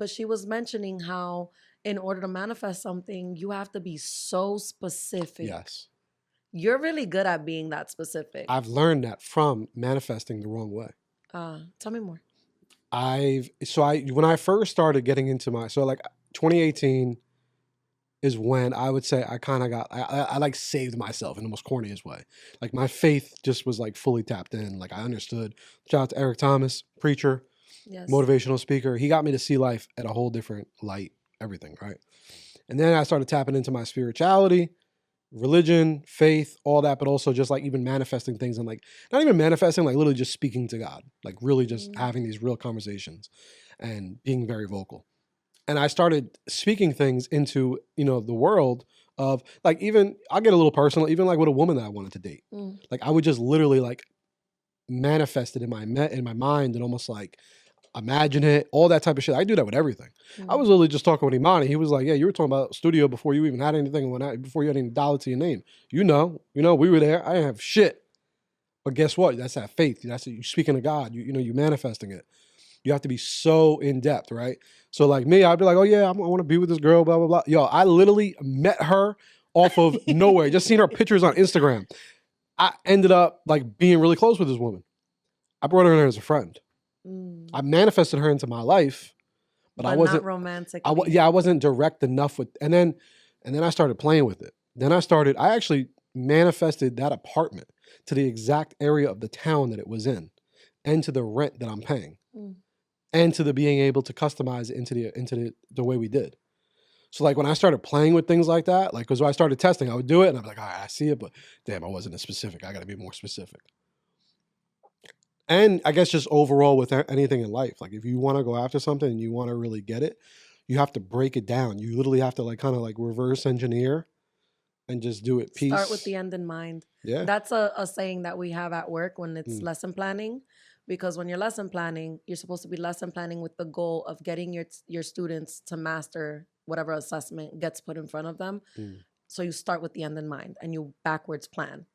but she was mentioning how in order to manifest something, you have to be so specific. Yes. You're really good at being that specific. I've learned that from manifesting the wrong way. Tell me more. When I first started getting into 2018 is when I would say I kind of I like saved myself in the most corniest way. Like my faith just was like fully tapped in. Like I understood. Shout out to Eric Thomas, preacher, Yes. motivational speaker. He got me to see life at a whole different light, everything, right? And then I started tapping into my spirituality, religion, faith, all that, but also just like even manifesting things and like not even manifesting, like literally just speaking to God, like really just having these real conversations and being very vocal. And I started speaking things into, the world of like, even I'll get a little personal, even like with a woman that I wanted to date. Like I would just literally like manifest it in my mind and almost like imagine it, all that type of shit. I do that with everything. I was literally just talking with Imani. He was like, yeah, you were talking about studio before you even had anything, before you had any dollar to your name. We were there. I didn't have shit. But guess what? That's that faith. That's you speaking to God. You manifesting it. You have to be so in depth, right? So like me, I'd be like, oh yeah, I want to be with this girl, blah, blah, blah. Yo, I literally met her off of nowhere. Just seen her pictures on Instagram. I ended up like being really close with this woman. I brought her in as a friend. I manifested her into my life, but I wasn't not romantic. I wasn't direct enough with, and then I started playing with it. I actually manifested that apartment to the exact area of the town that it was in, and to the rent that I'm paying, and to the being able to customize it into the way we did. So like when I started playing with things like that, like because when I started testing, I would do it and I'd be like, all right, I see it, but damn, I wasn't as specific. I got to be more specific. And I guess just overall with anything in life, like if you want to go after something and you want to really get it, you have to break it down. You literally have to like kind of like reverse engineer and just do it piece. Start with the end in mind. Yeah. That's a saying that we have at work when it's lesson planning. Because when you're lesson planning, you're supposed to be lesson planning with the goal of getting your students to master whatever assessment gets put in front of them. So you start with the end in mind and you backwards plan.